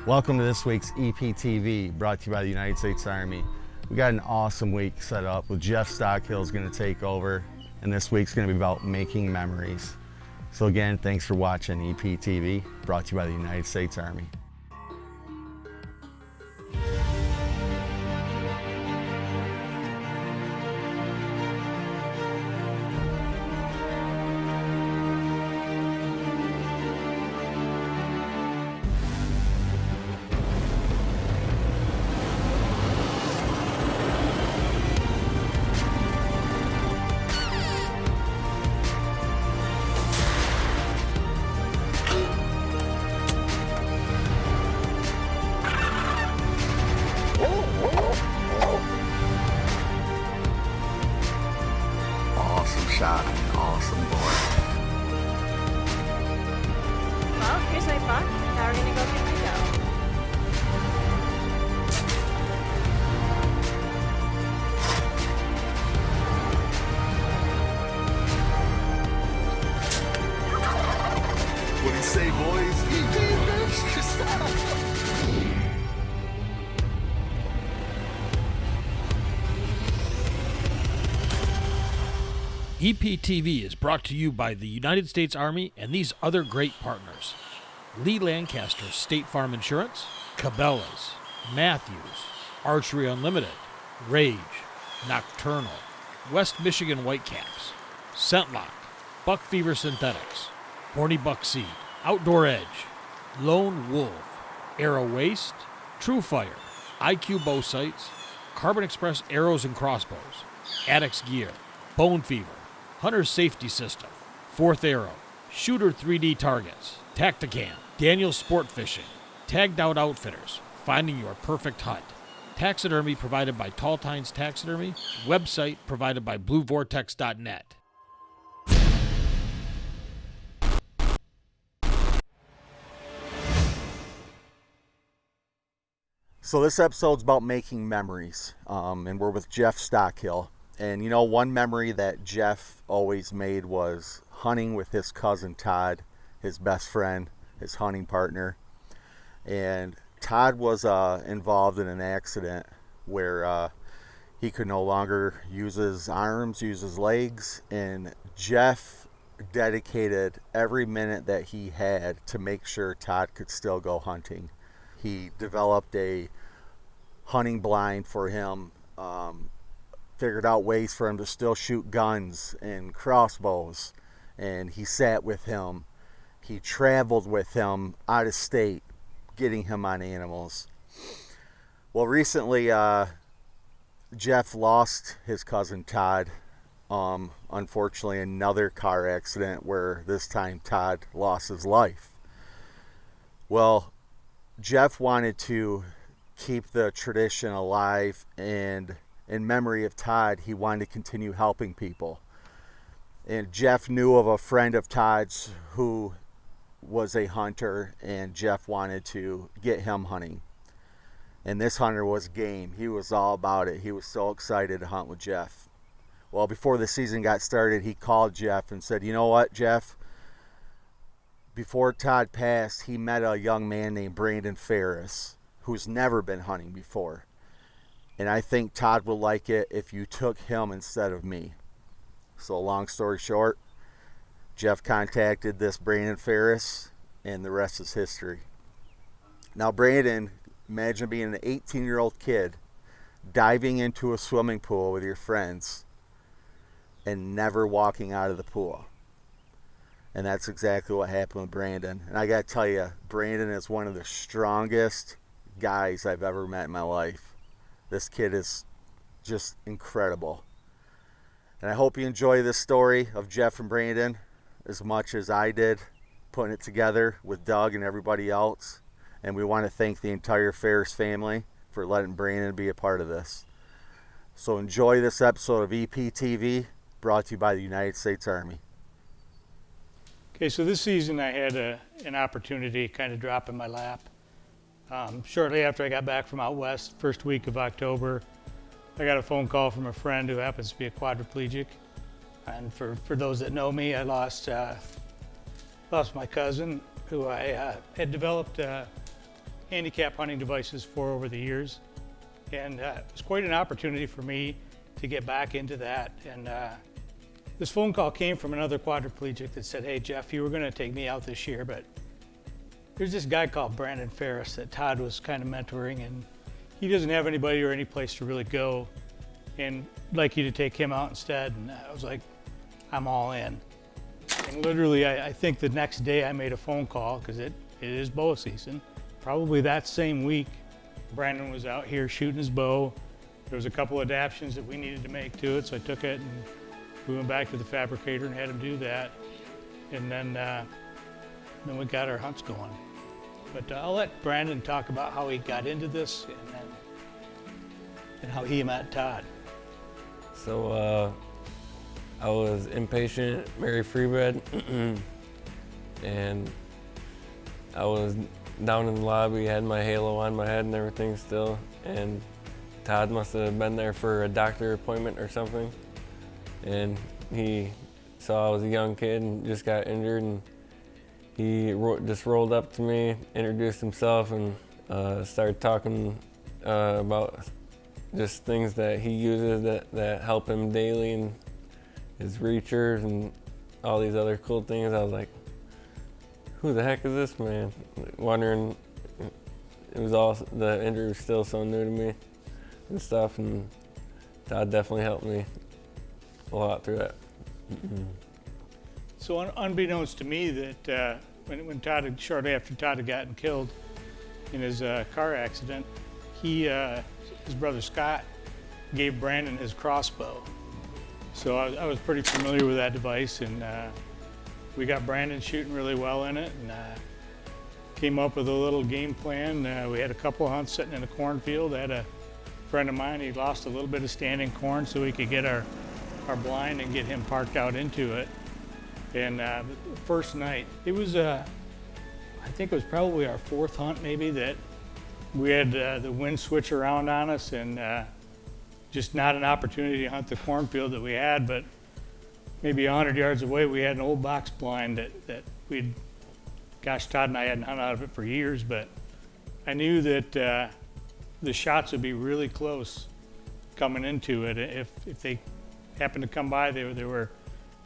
Welcome to this week's EPTV, brought to you by the United States Army. We got an awesome week set up with Jeff Stockhill is going to take over, and this week's going to be about making memories. So again, thanks for watching EPTV, brought to you by the United States Army. Awesome shot, awesome boy. Well, here's my buck. Now we're gonna go get my dough. What do you say, boys? EPTV is brought to you by the United States Army and these other great partners: Lee Lancaster State Farm Insurance, Cabela's, Matthews, Archery Unlimited, Rage, Nocturnal, West Michigan Whitecaps, Scentlock, Buck Fever Synthetics, Horny Buck Seed, Outdoor Edge, Lone Wolf, Arrow Waste, True Fire, IQ Bow Sights, Carbon Express Arrows and Crossbows, Addicts Gear, Bone Fever, Hunter's Safety System, Fourth Arrow, Shooter 3D Targets, Tacticam, Daniel's Sport Fishing, Tagged Out Outfitters, Finding Your Perfect Hunt, Taxidermy provided by Tall Tines Taxidermy, website provided by BlueVortex.net. So this episode's about making memories, and we're with Jeff Stockhill. And you know, one memory that Jeff always made was hunting with his cousin Todd, his best friend, his hunting partner. And Todd was involved in an accident where he could no longer use his arms, use his legs, and Jeff dedicated every minute that he had to make sure Todd could still go hunting. He developed a hunting blind for him, figured out ways for him to still shoot guns and crossbows, and he sat with him. He traveled with him out of state, getting him on animals. Well, recently Jeff lost his cousin Todd. Unfortunately, another car accident where this time Todd lost his life. Well, Jeff wanted to keep the tradition alive, and in memory of Todd, he wanted to continue helping people. And Jeff knew of a friend of Todd's who was a hunter, and Jeff wanted to get him hunting. And this hunter was game. He was all about it. He was so excited to hunt with Jeff. Well, before the season got started, he called Jeff and said, "You know what, Jeff? Before Todd passed, he met a young man named Brandon Ferris, who's never been hunting before. And I think Todd will like it if you took him instead of me." So long story short, Jeff contacted this Brandon Ferris, and the rest is history. Now, Brandon, imagine being an 18-year-old kid diving into a swimming pool with your friends and never walking out of the pool. And that's exactly what happened with Brandon. And I got to tell you, Brandon is one of the strongest guys I've ever met in my life. This kid is just incredible. And I hope you enjoy this story of Jeff and Brandon as much as I did putting it together with Doug and everybody else. And we want to thank the entire Ferris family for letting Brandon be a part of this. So enjoy this episode of EPTV, brought to you by the United States Army. Okay, so this season I had an opportunity kind of drop in my lap. Shortly after I got back from out west, first week of October, I got a phone call from a friend who happens to be a quadriplegic. And for those that know me, I lost my cousin, who I had developed handicap hunting devices for over the years. And it was quite an opportunity for me to get back into that. And this phone call came from another quadriplegic that said, "Hey Jeff, you were gonna take me out this year, but there's this guy called Brandon Ferris that Todd was kind of mentoring, and he doesn't have anybody or any place to really go, and I'd like you to take him out instead." And I was like, I'm all in. And literally, I think the next day I made a phone call, because it is bow season. Probably that same week, Brandon was out here shooting his bow. There was a couple adaptations that we needed to make to it, so I took it and we went back to the fabricator and had him do that. And then we got our hunts going. But I'll let Brandon talk about how he got into this and how he met Todd. So I was impatient, Mary Freebred, and I was down in the lobby, had my halo on my head and everything still, and Todd must have been there for a doctor appointment or something, and he saw I was a young kid and just got injured, and he just rolled up to me, introduced himself, and started talking about just things that he uses that help him daily, and his reachers and all these other cool things. I was like, who the heck is this man? Wondering, it was all, the injury was still so new to me and stuff, and Todd definitely helped me a lot through that. So unbeknownst to me that when Todd, shortly after Todd had gotten killed in his car accident, his brother Scott gave Brandon his crossbow. So I was pretty familiar with that device, and we got Brandon shooting really well in it, and came up with a little game plan. We had a couple of hunts sitting in a cornfield. I had a friend of mine, he lost a little bit of standing corn so we could get our blind and get him parked out into it. And the first night, it was, I think it was probably our fourth hunt maybe, that we had the wind switch around on us, and just not an opportunity to hunt the cornfield that we had, but maybe 100 yards away we had an old box blind that we'd, gosh, Todd and I hadn't hunted out of it for years, but I knew that the shots would be really close coming into it. If they happened to come by, they were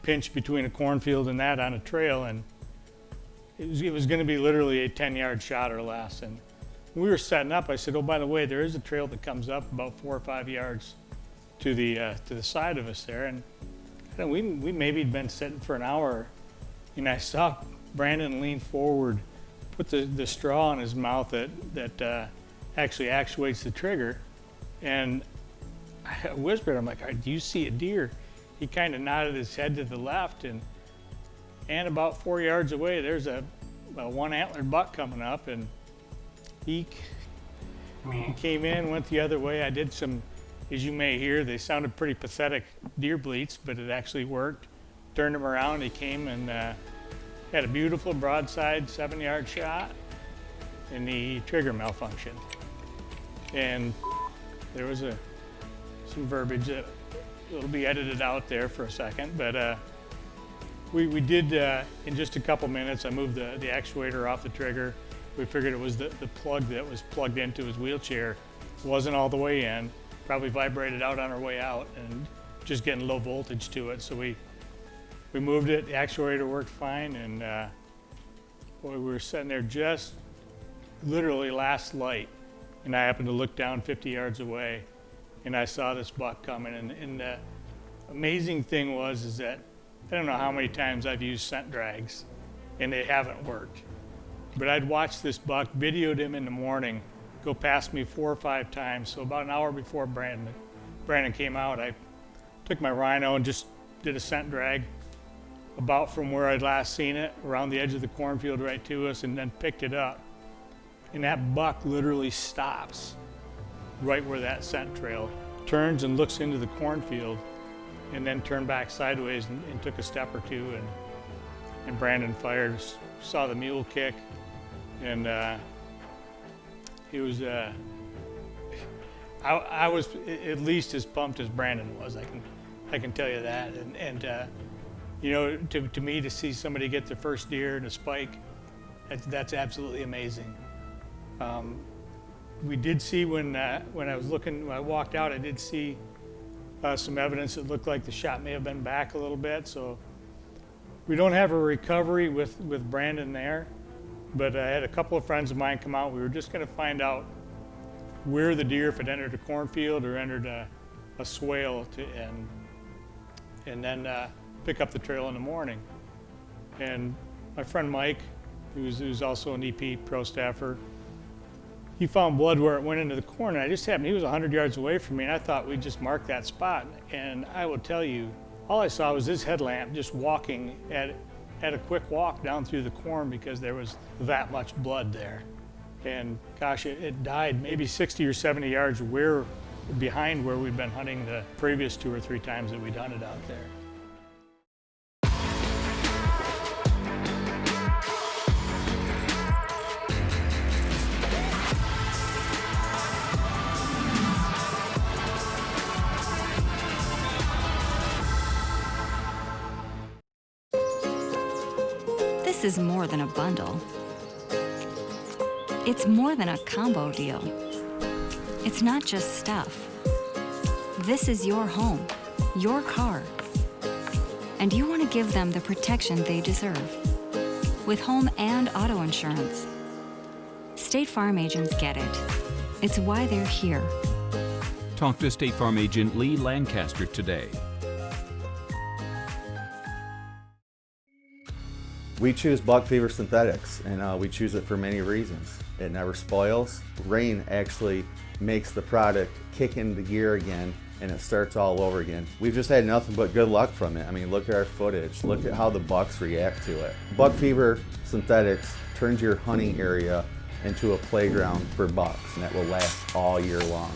pinched between a cornfield and that on a trail, and it was going to be literally a 10-yard shot or less. And when we were setting up, I said, oh, by the way, there is a trail that comes up about 4 or 5 yards to the side of us there. And we maybe had been sitting for an hour, and I saw Brandon lean forward, put the straw in his mouth that actually actuates the trigger. And I whispered, I'm like, do you see a deer? He kind of nodded his head to the left, and about 4 yards away, there's a one-antlered buck coming up, and he came in, went the other way. I did some, as you may hear, they sounded pretty pathetic deer bleats, but it actually worked. Turned him around, he came and had a beautiful broadside 7-yard shot, and the trigger malfunctioned. And there was some verbiage that will be edited out there for a second, but we did, in just a couple minutes, I moved the actuator off the trigger. We figured it was the plug that was plugged into his wheelchair. Wasn't all the way in, probably vibrated out on our way out, and just getting low voltage to it. So we moved it, the actuator worked fine, and boy, we were sitting there just literally last light, and I happened to look down 50 yards away, and I saw this buck coming. And the amazing thing is that I don't know how many times I've used scent drags, and they haven't worked. But I'd watched this buck, videoed him in the morning, go past me 4 or 5 times. So about an hour before Brandon came out, I took my Rhino and just did a scent drag about from where I'd last seen it, around the edge of the cornfield right to us, and then picked it up. And that buck literally stops right where that scent trail, turns and looks into the cornfield, and then turned back sideways and took a step or two, and Brandon fired, saw the mule kick, and he was, I was at least as pumped as Brandon was, I can tell you that. And you know, to me, to see somebody get their first deer in a spike, that's absolutely amazing. We did see when I walked out, I did see some evidence that looked like the shot may have been back a little bit. So we don't have a recovery with Brandon there, but I had a couple of friends of mine come out. We were just going to find out where the deer, if it entered a cornfield or entered a swale, and then pick up the trail in the morning. And my friend Mike, who's also an EP pro staffer, he found blood where it went into the corn, and he was 100 yards away from me, and I thought we'd just mark that spot. And I will tell you, all I saw was his headlamp just walking at a quick walk down through the corn because there was that much blood there. And gosh, it died maybe 60 or 70 yards behind where we'd been hunting the previous 2 or 3 times that we'd hunted out there. This is more than a bundle. It's more than a combo deal. It's not just stuff. This is your home, your car. And you want to give them the protection they deserve with home and auto insurance. State Farm agents get it. It's why they're here. Talk to State Farm agent Lee Lancaster today. We choose Buck Fever Synthetics, and we choose it for many reasons. It never spoils. Rain actually makes the product kick into gear again, and it starts all over again. We've just had nothing but good luck from it. I mean, look at our footage. Look at how the bucks react to it. Buck Fever Synthetics turns your hunting area into a playground for bucks, and that will last all year long.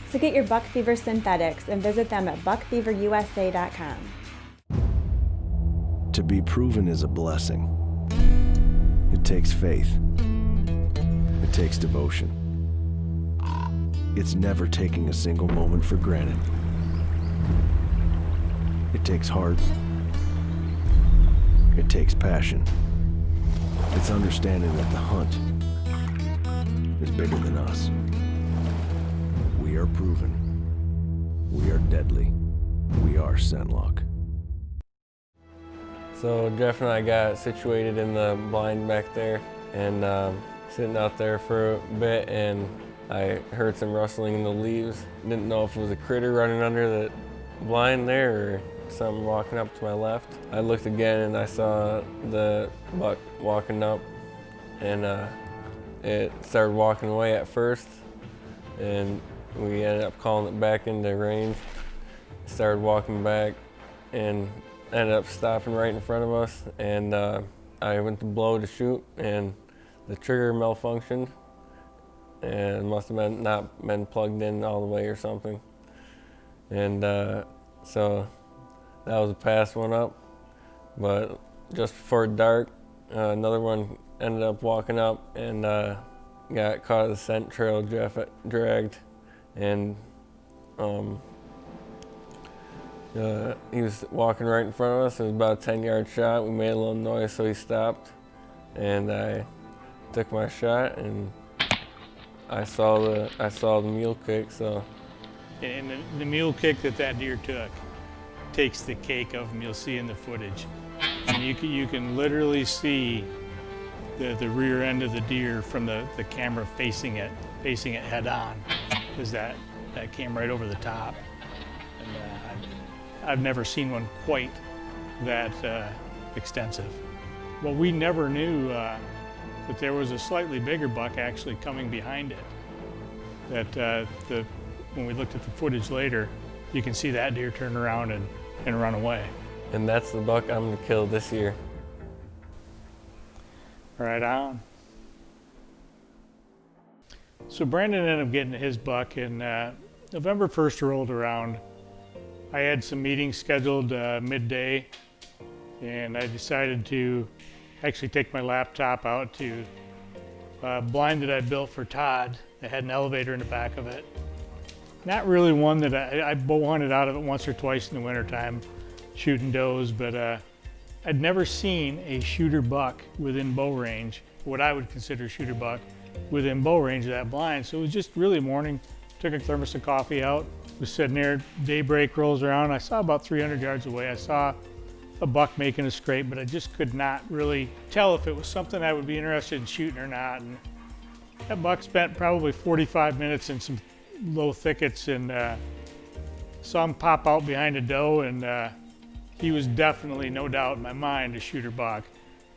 So get your Buck Fever Synthetics and visit them at buckfeverusa.com. To be proven is a blessing. It takes faith. It takes devotion. It's never taking a single moment for granted. It takes heart. It takes passion. It's understanding that the hunt is bigger than us. We are proven. We are deadly. We are Scentlock. So Jeff and I got situated in the blind back there and sitting out there for a bit, and I heard some rustling in the leaves. Didn't know if it was a critter running under the blind there or something walking up to my left. I looked again and I saw the buck walking up, and it started walking away at first, and we ended up calling it back into range. It started walking back and ended up stopping right in front of us, and I went to blow to shoot, and the trigger malfunctioned, and must have not been plugged in all the way or something. And so that was a pass one up, but just before dark, another one ended up walking up and got caught at the scent trail Jeff dragged, and he was walking right in front of us. It was about a 10-yard shot. We made a little noise, so he stopped, and I took my shot, and I saw the mule kick. So, and the mule kick that deer took takes the cake of them. You'll see in the footage, and you can literally see the rear end of the deer from the camera facing it head on, because that came right over the top. And I've never seen one quite that extensive. Well, we never knew that there was a slightly bigger buck actually coming behind it. When we looked at the footage later, you can see that deer turn around and run away. And that's the buck I'm gonna kill this year. Right on. So Brandon ended up getting his buck, and November 1st rolled around. I had some meetings scheduled midday, and I decided to actually take my laptop out to a blind that I built for Todd that had an elevator in the back of it. Not really one that I bow hunted out of it once or twice in the wintertime, shooting does, but I'd never seen a shooter buck within bow range what I would consider shooter buck within bow range of that blind. So it was just really morning. Took a thermos of coffee out, was sitting there, daybreak rolls around. I saw about 300 yards away, I saw a buck making a scrape, but I just could not really tell if it was something I would be interested in shooting or not. And that buck spent probably 45 minutes in some low thickets, and saw him pop out behind a doe, and he was definitely, no doubt in my mind, a shooter buck.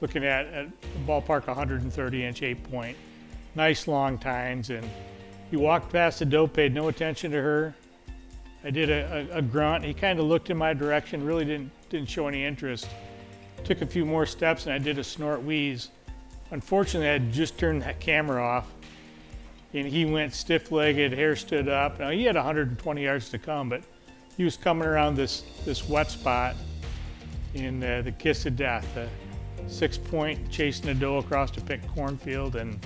Looking at a ballpark 130-inch 8-point, nice long tines, and he walked past the doe, paid no attention to her. I did a grunt. He kind of looked in my direction, really didn't show any interest. Took a few more steps, and I did a snort wheeze. Unfortunately, I had just turned that camera off, and he went stiff-legged, hair stood up. Now, he had 120 yards to come, but he was coming around this wet spot in the kiss of death, a 6-point chasing a doe across a picked cornfield, and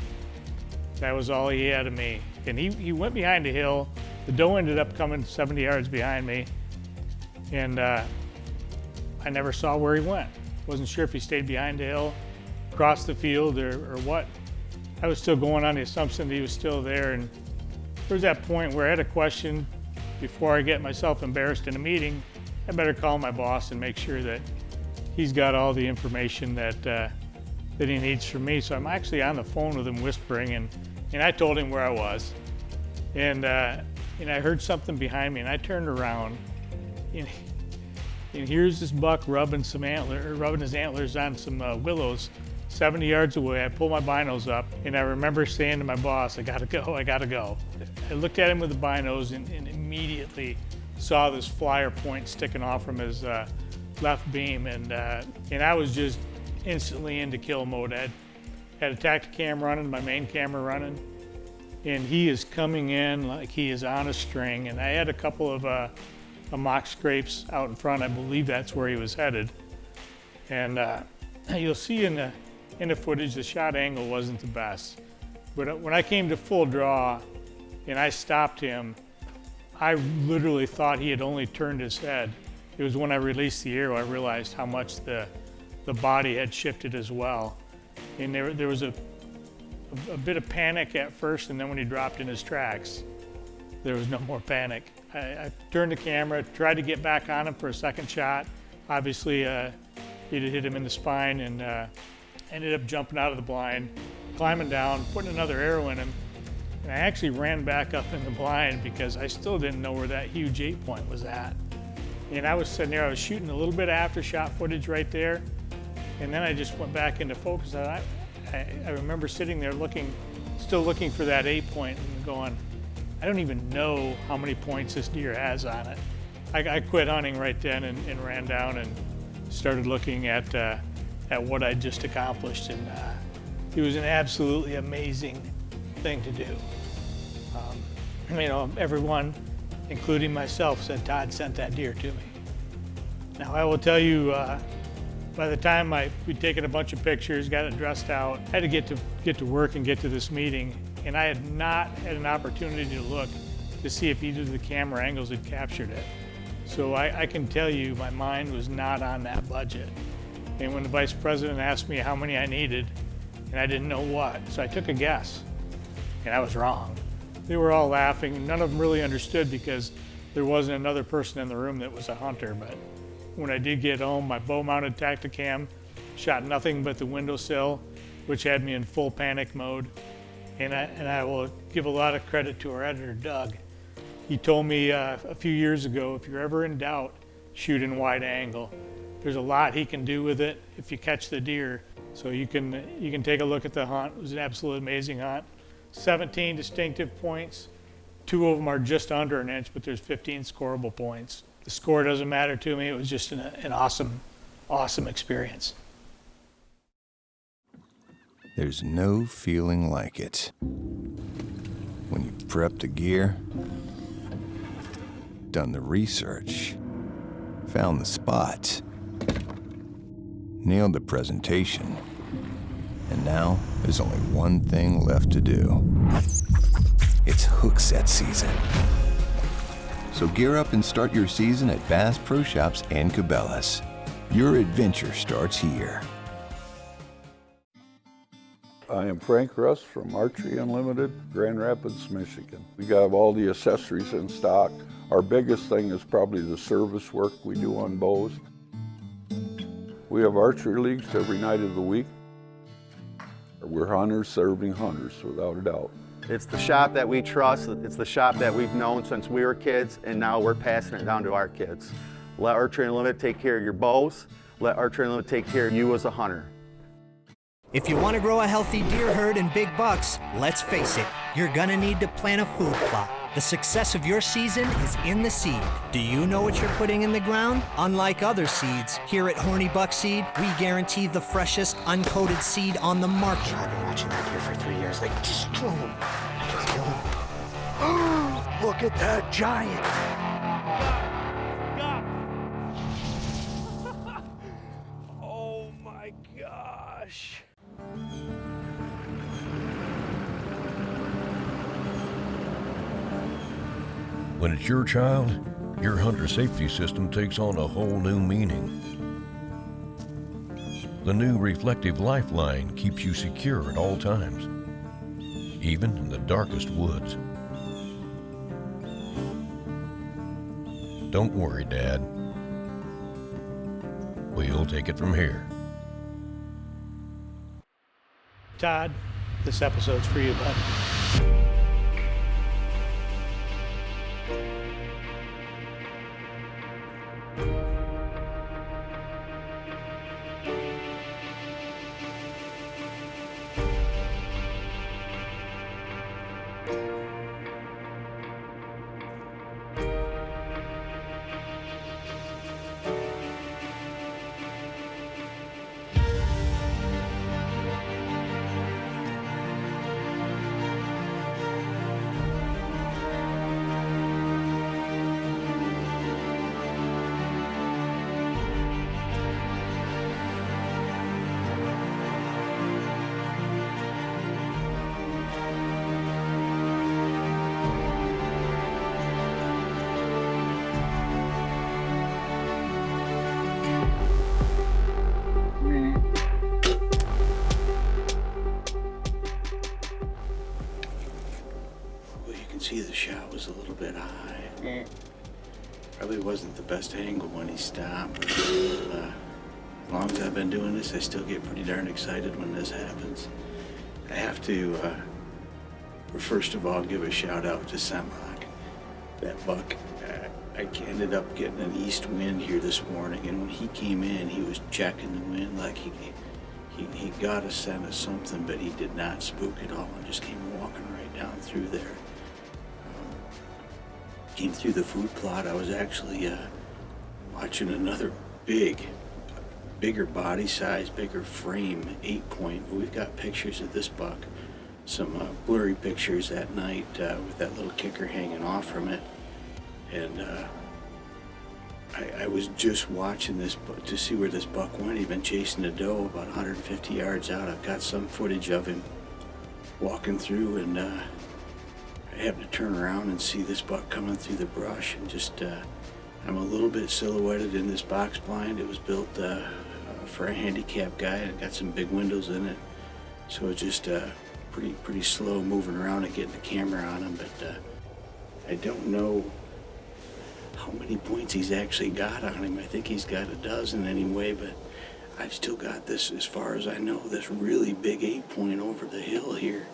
that was all he had of me. And he went behind a hill. The doe ended up coming 70 yards behind me, and I never saw where he went. Wasn't sure if he stayed behind the hill, crossed the field, or what. I was still going on the assumption that he was still there, and there was that point where I had a question. Before I get myself embarrassed in a meeting, I better call my boss and make sure that he's got all the information that he needs from me. So I'm actually on the phone with him whispering, and I told him where I was. And I heard something behind me, and I turned around, and here's this buck rubbing his antlers on some willows 70 yards away. I pulled my binos up, and I remember saying to my boss, I gotta go. I looked at him with the binos and immediately saw this flyer point sticking off from his left beam, and I was just instantly into kill mode. I had a Tacticam running, my main camera running, and he is coming in like he is on a string, and I had a couple of mock scrapes out in front. I believe that's where he was headed, and you'll see in the footage the shot angle wasn't the best, but when I came to full draw and I stopped him, I literally thought he had only turned his head. It was when I released the arrow I realized how much the body had shifted as well. And there was a bit of panic at first, and then when he dropped in his tracks, there was no more panic. I turned the camera, tried to get back on him for a second shot. Obviously, it hit him in the spine, and ended up jumping out of the blind, climbing down, putting another arrow in him. And I actually ran back up in the blind because I still didn't know where that huge 8-point was at. And I was sitting there, I was shooting a little bit of after shot footage right there, and then I just went back into focus. I remember sitting there still looking for that 8-point and going, I don't even know how many points this deer has on it. I quit hunting right then and ran down and started looking at what I just accomplished, and it was an absolutely amazing thing to do. Everyone, including myself, said Todd sent that deer to me. Now I will tell you, by the time we'd taken a bunch of pictures, got it dressed out, I had to get to work and get to this meeting, and I had not had an opportunity to look to see if either of the camera angles had captured it. So I can tell you my mind was not on that budget. And when the vice president asked me how many I needed, and I didn't know what, so I took a guess, and I was wrong. They were all laughing, and none of them really understood because there wasn't another person in the room that was a hunter. But when I did get home, my bow-mounted Tacticam shot nothing but the windowsill, which had me in full panic mode. And I will give a lot of credit to our editor, Doug. He told me a few years ago, if you're ever in doubt, shoot in wide angle. There's a lot he can do with it if you catch the deer. So you can take a look at the hunt. It was an absolutely amazing hunt. 17 distinctive points. 2 of them are just under an inch, but there's 15 scoreable points. The score doesn't matter to me. It was just an awesome, awesome experience. There's no feeling like it. When you've prepped the gear, done the research, found the spot, nailed the presentation, and now there's only one thing left to do. It's hook set season. So gear up and start your season at Bass Pro Shops and Cabela's. Your adventure starts here. I am Frank Russ from Archery Unlimited, Grand Rapids, Michigan. We got all the accessories in stock. Our biggest thing is probably the service work we do on bows. We have archery leagues every night of the week. We're hunters serving hunters, without a doubt. It's the shop that we trust. It's the shop that we've known since we were kids, and now we're passing it down to our kids. Let Archery Unlimited take care of your bows. Let Archery Unlimited take care of you as a hunter. If you want to grow a healthy deer herd and big bucks, let's face it, you're gonna need to plant a food plot. The success of your season is in the seed. Do you know what you're putting in the ground? Unlike other seeds, here at Horny Buck Seed, we guarantee the freshest, uncoated seed on the market. I've been watching that deer for 3 years. Just kill him. Just kill him. Look at that giant. Oh my gosh. When it's your child, your hunter safety system takes on a whole new meaning. The new reflective lifeline keeps you secure at all times, even in the darkest woods. Don't worry, Dad. We'll take it from here. Todd, this episode's for you, bud. See, the shot was a little bit high. Probably wasn't the best angle when he stopped. But, as long as I've been doing this, I still get pretty darn excited when this happens. I have to, first of all, give a shout out to Semlock. That buck, I ended up getting an east wind here this morning, and when he came in, he was checking the wind like he got a scent of something, but he did not spook at all and just came walking right down through there. Came through the food plot. I was actually watching another bigger body size, bigger frame 8-point. We've got pictures of this buck, some blurry pictures that night with that little kicker hanging off from it. And I was just watching this to see where this buck went. He'd been chasing a doe about 150 yards out. I've got some footage of him walking through, and I happened to turn around and see this buck coming through the brush, and just I'm a little bit silhouetted in this box blind. It was built for a handicapped guy, and got some big windows in it, so it's just pretty slow moving around and getting the camera on him. But I don't know how many points he's actually got on him. I think he's got a dozen anyway, but I've still got this, as far as I know, this really big 8-point over the hill here.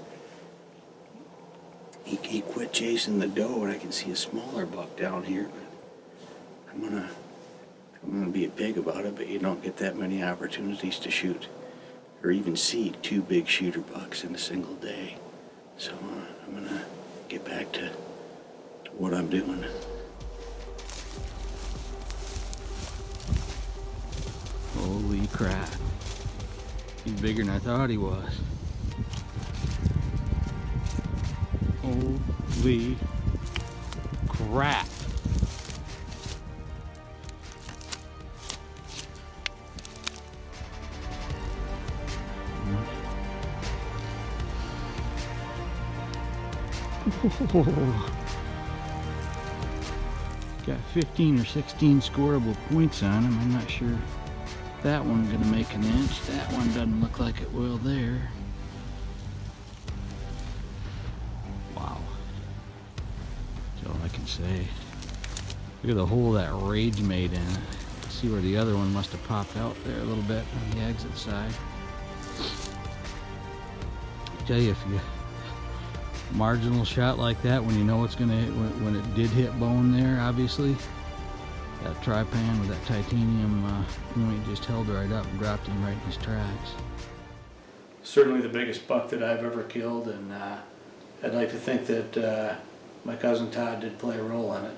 He quit chasing the doe, and I can see a smaller buck down here, but I'm gonna be a pig about it, but you don't get that many opportunities to shoot or even see 2 big shooter bucks in a single day. So I'm gonna get back to what I'm doing. Holy crap. He's bigger than I thought he was. Holy crap. Got 15 or 16 scoreable points on him. I'm not sure that one's gonna make an inch. That one doesn't look like it will there. say. Look at the hole that Rage made in it. See where the other one must have popped out there a little bit on the exit side. I tell you, if you marginal shot like that, when you know it's gonna hit, when it did hit bone there, obviously, that trypan with that titanium point just held right up and dropped him right in his tracks. Certainly the biggest buck that I've ever killed, and I'd like to think that my cousin Todd did play a role in it.